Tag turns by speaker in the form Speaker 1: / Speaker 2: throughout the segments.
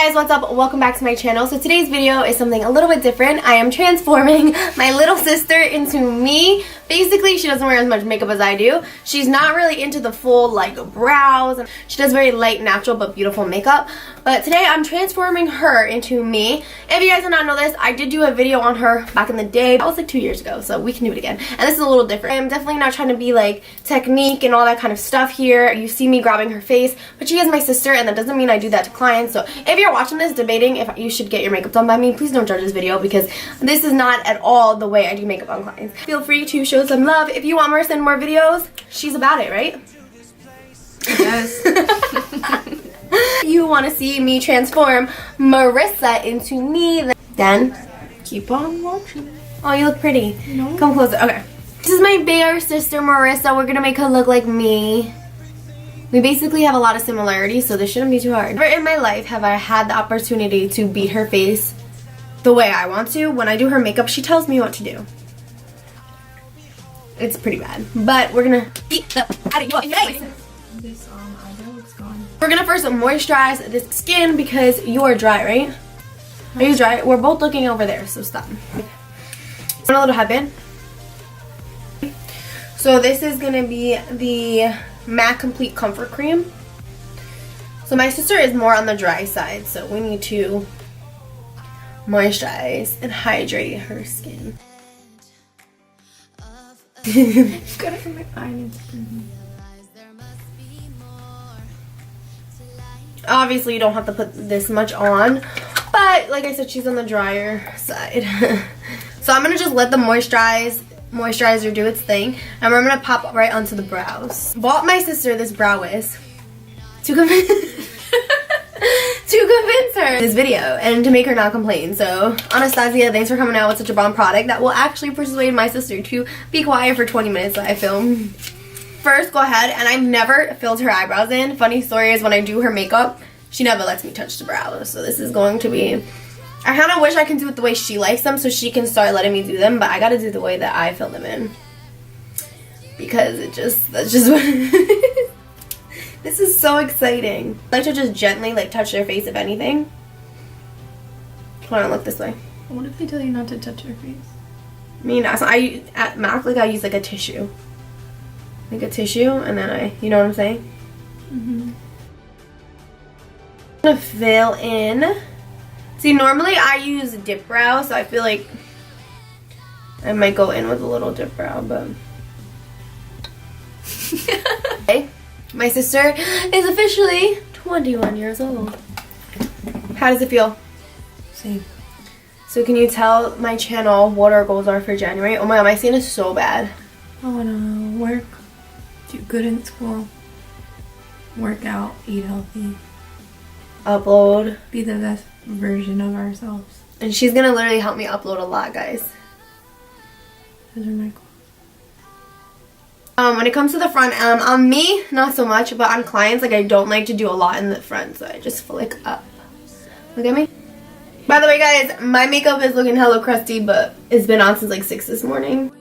Speaker 1: guys, what's up? Welcome back to my channel. So today's video is something a little bit different. I am transforming my little sister into me. Basically, she doesn't wear as much makeup as I do. She's not really into the full like brows. She does very light, natural, but beautiful makeup. But today I'm transforming her into me. If you guys did not know this, I did do a video on her back in the day. That was like 2 years ago, so we can do it again. And this is a little different. I am definitely not trying to be like technique and all that kind of stuff here. You see me grabbing her face, but she is my sister, and that doesn't mean I do that to clients. So if you're watching this debating if you should get your makeup done by me, please don't judge this video because this is not at all the way I do makeup on clients. Feel free to show some love. If you want her to send more videos, she's about it, right?
Speaker 2: Yes.
Speaker 1: You want to see me transform Marissa into me, then
Speaker 2: Keep on watching.
Speaker 1: oh, you look pretty.
Speaker 2: No.
Speaker 1: Come closer. Okay. This is my bigger sister Marissa. We're gonna make her look like me. We basically have a lot of similarities, so this shouldn't be too hard. Never in my life have I had the opportunity to beat her face the way I want to. When I do her makeup, she tells me what to do. It's pretty bad, but we're gonna beat the out of your face.
Speaker 2: This eyebrow looks gone.
Speaker 1: We're gonna first moisturize this skin because you are dry, right? Are you dry? We're both looking over there, so stop. Want a little headband? So this is gonna be the MAC Complete Comfort Cream. So my sister is more on the dry side, so we need to moisturize and hydrate her skin.
Speaker 2: Got it from my eyelids.
Speaker 1: Obviously you don't have to put this much on, but like I said, she's on the drier side. So I'm gonna just let the moisturizer do its thing, and we're gonna pop right onto the brows. Bought my sister this brow wiz to convince her this video and to make her not complain. So Anastasia, thanks for coming out with such a bomb product that will actually persuade my sister to be quiet for 20 minutes that I film. First, go ahead, and I've never filled her eyebrows in. Funny story is when I do her makeup, she never lets me touch the brows. So this is going to be, I kind of wish I can do it the way she likes them so she can start letting me do them, but I gotta do the way that I fill them in. Because that's just what it is. This is so exciting. I like to just gently like touch their face if anything. Hold on, look this way.
Speaker 2: What if they tell you not to touch your face?
Speaker 1: I mean, at MAC, like I use like a tissue. Like a tissue, and then you know what I'm saying?
Speaker 2: Mm-hmm.
Speaker 1: I'm gonna fill in. See, normally I use dip brow, so I feel like I might go in with a little dip brow, but. Okay. My sister is officially 21 years old. How does it feel?
Speaker 2: Same.
Speaker 1: So can you tell my channel what our goals are for January? Oh my god, my skin is so bad.
Speaker 2: I wanna work, do good in school, work out, eat healthy,
Speaker 1: Upload.
Speaker 2: be the best version of ourselves.
Speaker 1: And she's gonna literally help me upload a lot, guys.
Speaker 2: Those are my goals.
Speaker 1: When it comes to the front, on me, not so much, but on clients, like I don't like to do a lot in the front, so I just flick up. Look at me. By the way, guys, my makeup is looking hella crusty, but it's been on since like 6 this morning.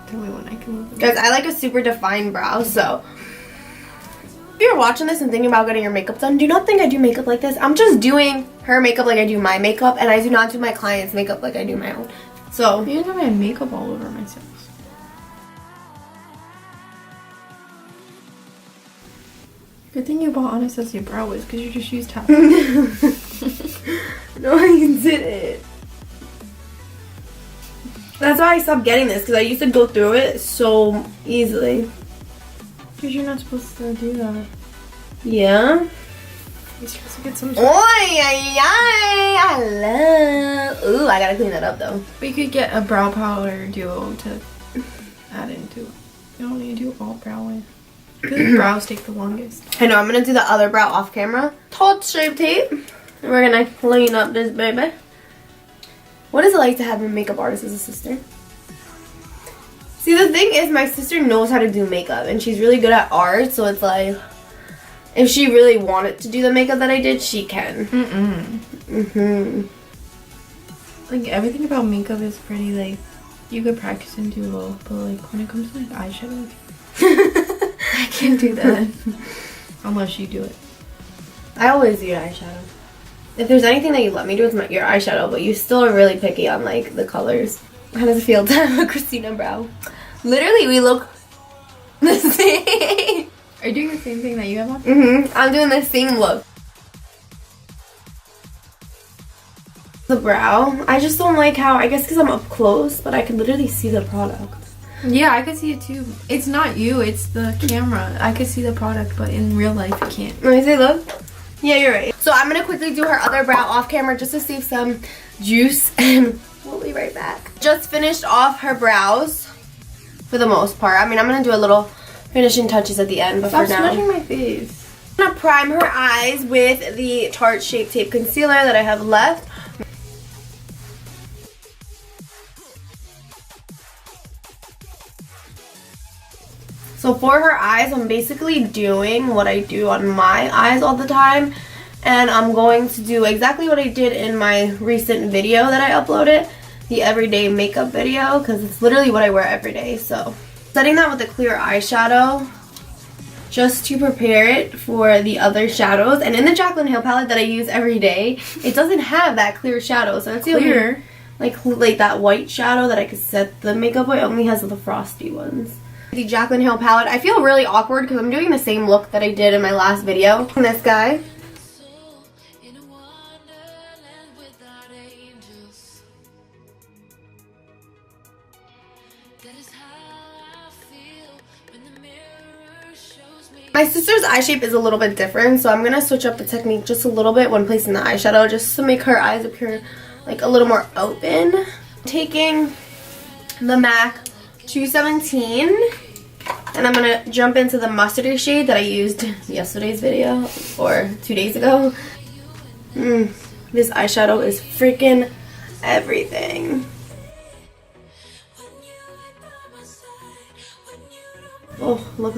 Speaker 2: Tell me when I can move them.
Speaker 1: Guys, I like a super defined brow, so if you're watching this and thinking about getting your makeup done, do not think I do makeup like this. I'm just doing her makeup like I do my makeup, and I do not do my clients' makeup like I do my own. So,
Speaker 2: You know I had makeup all over myself. Good thing you bought Anastasia brow wiz because you just used half.
Speaker 1: no, I didn't. That's why I stopped getting this, because I used to go through it so easily.
Speaker 2: Because you're not supposed to do that.
Speaker 1: Yeah?
Speaker 2: You're supposed to get some.
Speaker 1: Oy, ay, ay, I love. Ooh, I gotta clean that up though.
Speaker 2: But you could get a brow powder duo to add into it. You don't need to do all brow wiz. Because brows take the longest.
Speaker 1: I know, I'm gonna do the other brow off camera. Touch shape tape. And we're gonna clean up this baby. What is it like to have a makeup artist as a sister? See, the thing is, my sister knows how to do makeup, and she's really good at art, so it's like, if she really wanted to do the makeup that I did, she can.
Speaker 2: Like everything about makeup is pretty like You could practice in duo, but like when it comes to like eyeshadow, I can't do that. Unless you do it.
Speaker 1: I always do your eyeshadow. If there's anything that you let me do, it's your eyeshadow, but you still are really picky on like the colors. How does it feel to have a Christina brow? Literally, we look the same.
Speaker 2: Are you doing the same thing that you have on?
Speaker 1: I'm doing the same look. The brow, I just don't like how, I guess because I'm up close, but I can literally see the product.
Speaker 2: Yeah, I could see it too. It's not you, it's the camera. I could see the product, but in real life you can't.
Speaker 1: Let me see, look. Yeah, you're right. So I'm gonna quickly do her other brow off camera just to save some juice, and we'll be right back. Just finished off her brows for the most part. I mean, I'm gonna do a little finishing touches at the end, but
Speaker 2: Stop
Speaker 1: for now.
Speaker 2: smudging my face.
Speaker 1: I'm gonna prime her eyes with the Tarte Shape Tape Concealer that I have left. So for her eyes, I'm basically doing what I do on my eyes all the time. And I'm going to do exactly what I did in my recent video that I uploaded. The everyday makeup video, because it's literally what I wear every day. So setting that with a clear eyeshadow just to prepare it for the other shadows. And in the Jaclyn Hill palette that I use every day, it doesn't have that clear shadow. So it's the only, like that white shadow that I could set the makeup with. It only has the frosty ones. The Jaclyn Hill palette. I feel really awkward because I'm doing the same look that I did in my last video. And this guy. My sister's eye shape is a little bit different, so I'm going to switch up the technique just a little bit when placing the eyeshadow just to make her eyes appear like a little more open. Taking the MAC 217, and I'm going to jump into the mustardy shade that I used yesterday's video or 2 days ago. This eyeshadow is freaking everything. Oh, look.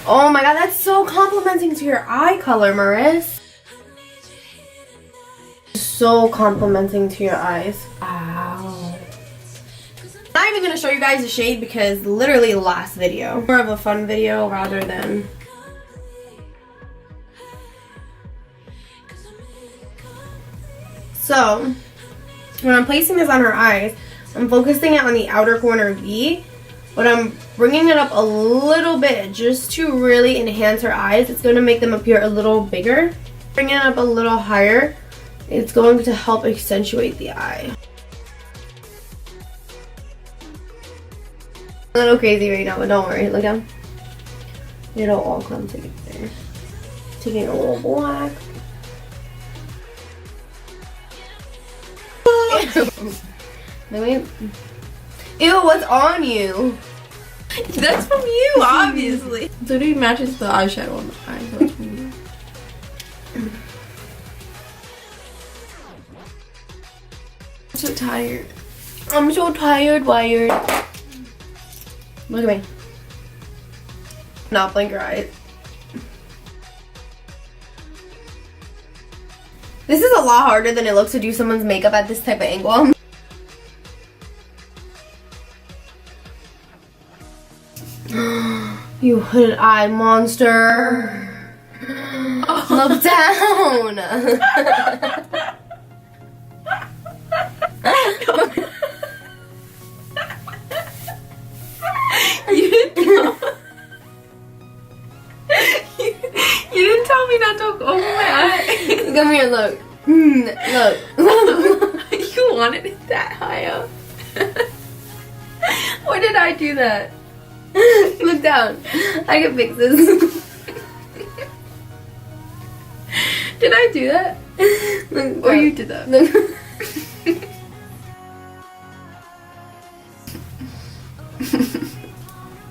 Speaker 1: Oh my god, that's so complimenting to your eye color, Maris. So complimenting to your eyes. Wow. I'm not even going to show you guys the shade because literally last video. More of a fun video rather than... So, when I'm placing this on her eyes, I'm focusing it on the outer corner V. But I'm bringing it up a little bit just to really enhance her eyes. It's going to make them appear a little bigger. Bringing it up a little higher, it's going to help accentuate the eye. A little crazy right now, but don't worry. Look down. It'll all come together. Taking a little black. Ew, what's on you?
Speaker 2: That's from you, obviously. It literally matches the eyeshadow on the eye. So it's from you. I'm so tired.
Speaker 1: I'm so tired, wired. Look at me. Not blink your eyes. This is a lot harder than it looks to do someone's makeup at this type of angle. You hooded eye monster. Look down.
Speaker 2: You didn't tell me not to open my eye.
Speaker 1: Come here, look. Look.
Speaker 2: You wanted it that high up. Or did I do that?
Speaker 1: Look down. I can fix this.
Speaker 2: Did I do that?
Speaker 1: Look,
Speaker 2: or you did that?
Speaker 1: Look.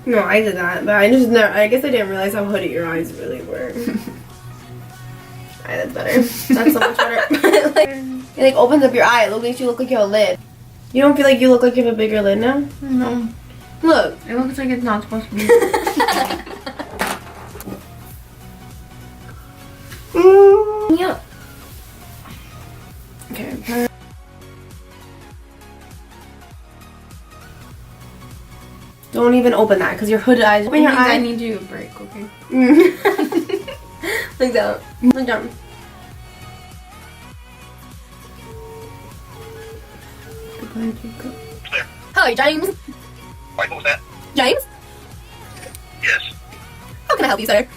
Speaker 1: No, I did that, but I guess I didn't realize how hooded your eyes really were. Alright, that's better. That's so much better. Like, it like opens up your eye. It makes you look like you have a lid. You don't feel like you look like you have a bigger lid now?
Speaker 2: No.
Speaker 1: Look.
Speaker 2: It looks like it's not supposed to be.
Speaker 1: Yeah. Okay. Don't even open that because your hooded eyes. Open your
Speaker 2: I
Speaker 1: eyes.
Speaker 2: need you a break, okay?
Speaker 1: Like that. Like that.
Speaker 2: Goodbye, Jacob.
Speaker 3: Clear.
Speaker 1: Hi, James.
Speaker 3: Wait, what was that?
Speaker 1: James?
Speaker 3: Yes.
Speaker 1: How can I help you, sir?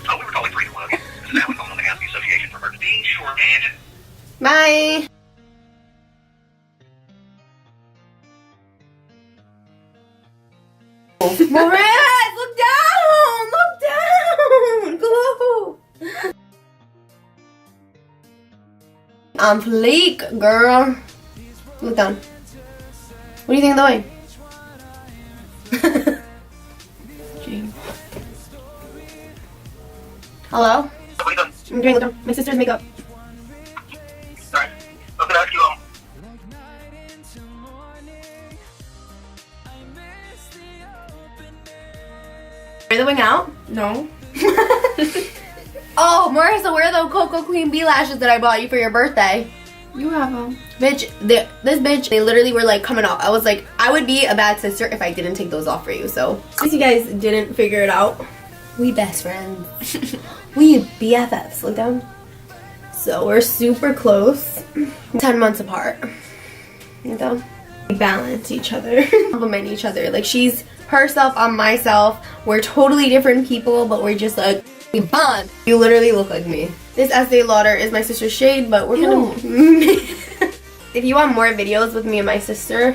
Speaker 3: Oh, we were calling 311. This is Alan calling on behalf of the Association for Emergency Being Short-Handed.
Speaker 1: Bye. Moritz, look down! Look down! Go! I'm fleek, girl. Look down. What do you think of the way?
Speaker 2: James.
Speaker 1: Hello?
Speaker 3: What are you done?
Speaker 1: I'm doing my sister's makeup.
Speaker 3: Alright. I was gonna ask you,
Speaker 1: Wear the wing out.
Speaker 2: No.
Speaker 1: Oh, Marissa, wear the Coco Queen bee lashes that I bought you for your birthday.
Speaker 2: You have them.
Speaker 1: Bitch, this bitch, they literally were like coming off. I was like, I would be a bad sister if I didn't take those off for you. So, in case you guys didn't figure it out, we best friends. We BFFs. Look down. So we're super close. 10 months apart. Look down. We balance each other. Compliment each other. Like she's herself, I'm myself. We're totally different people, but we're just like, we bond. You literally look like me. This Estee Lauder is my sister's shade, but we're gonna... If you want more videos with me and my sister,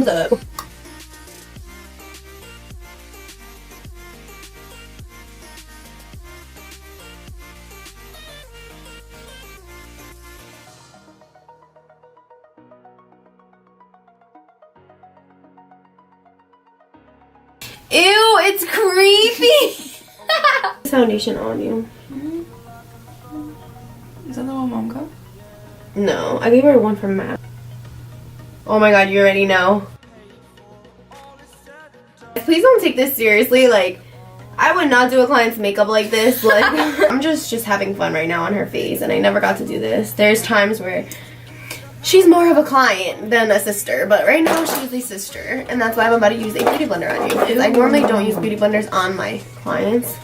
Speaker 1: ew, it's creepy. Foundation on you.
Speaker 2: Is that the one Mom got?
Speaker 1: No, I gave her one from MAC. Oh my god, you already know. Please don't take this seriously. Like, I would not do a client's makeup like this. Like, I'm just having fun right now on her face, and I never got to do this. There's times where she's more of a client than a sister, but right now she's a sister, and that's why I'm about to use a beauty blender on you. Because I normally don't use beauty blenders on my clients.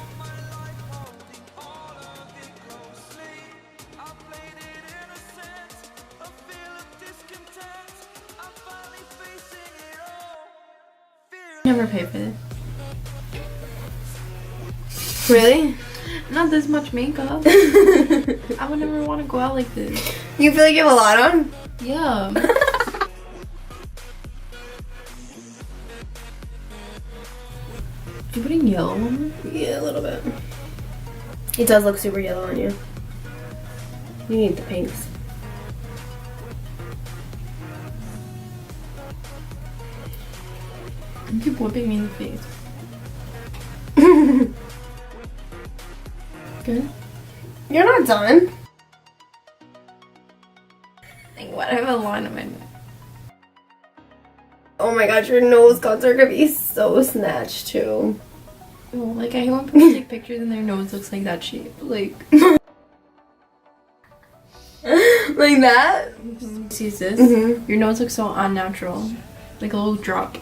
Speaker 2: Never pay for this.
Speaker 1: Really?
Speaker 2: Not this much makeup. I would never want to go out like this.
Speaker 1: You feel like you have a lot on?
Speaker 2: Yeah. You putting yellow on it?
Speaker 1: Yeah, a little bit. It does look super yellow on you. You need the pinks.
Speaker 2: You keep whipping me in the face. Good.
Speaker 1: You're not done.
Speaker 2: Like what? I have a line on my neck.
Speaker 1: Oh my god, your nose cuts are gonna be so snatched too.
Speaker 2: Oh, like I hate when people take pictures and their nose looks like that shape. Like
Speaker 1: Like that?
Speaker 2: see this?
Speaker 1: Mhm.
Speaker 2: Your nose looks so unnatural. Like a little drop.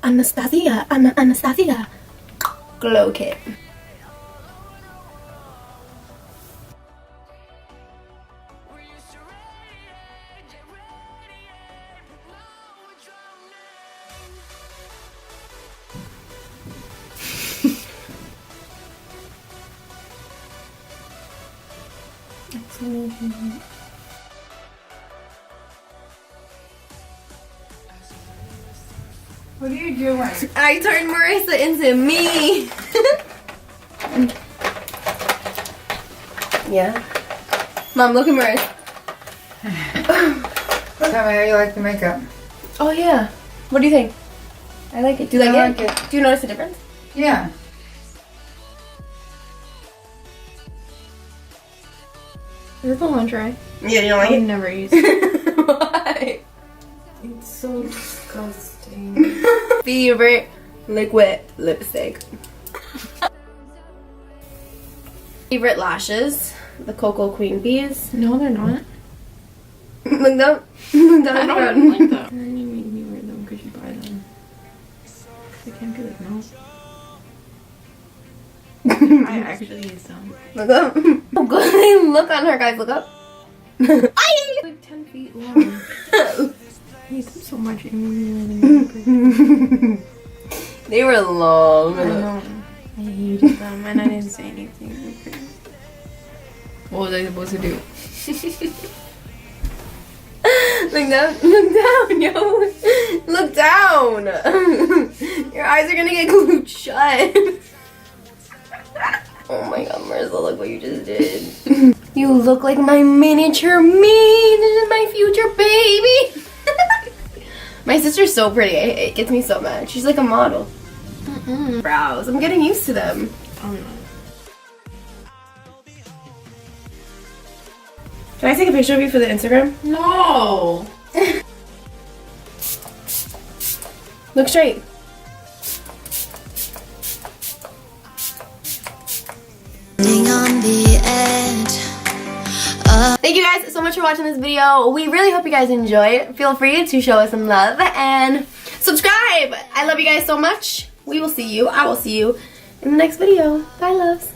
Speaker 1: Anastasia, Anastasia. Glow kit.
Speaker 4: What are you doing?
Speaker 1: I turned Marissa into me. Yeah. Mom, look at Marissa.
Speaker 4: Tell me how you like the makeup.
Speaker 1: Oh yeah. What do you think? I like it. Do you like,
Speaker 4: I
Speaker 1: it?
Speaker 4: like it.
Speaker 1: Do you notice the difference?
Speaker 4: Yeah.
Speaker 2: Is it the lingerie?
Speaker 1: Yeah, you don't
Speaker 2: I
Speaker 1: like
Speaker 2: would
Speaker 1: it?
Speaker 2: never use it.
Speaker 1: Why?
Speaker 2: It's so disgusting.
Speaker 1: Favorite liquid lipstick. Favorite lashes, the Cocoa Queen Bees.
Speaker 2: No, they're not.
Speaker 1: Look them. Look them.
Speaker 2: I don't like them. And then you make me wear them because you buy them. I can't be like, no. I actually use them.
Speaker 1: Look up. Oh, good. Look on her, guys. Look up. I
Speaker 2: Like 10 feet long. I hate them so much. It made me really
Speaker 1: They were long.
Speaker 2: I know. I hated them and I didn't say anything. What was I supposed to do?
Speaker 1: Look down. Look down, yo. Look down. Your eyes are gonna get glued shut. Oh my god, Marissa, look what you just did. You look like my miniature me. This is my future baby. My sister's so pretty. It gets me so mad. She's like a model. Brows. I'm getting used to them.
Speaker 2: I'm not.
Speaker 1: Can I take a picture of you for the Instagram?
Speaker 2: No!
Speaker 1: Look straight.
Speaker 5: On the edge.
Speaker 1: Thank you guys so much for watching this video. We really hope you guys enjoyed. Feel free to show us some love and subscribe. I love you guys so much. We will see you. I will see you in the next video. Bye, loves.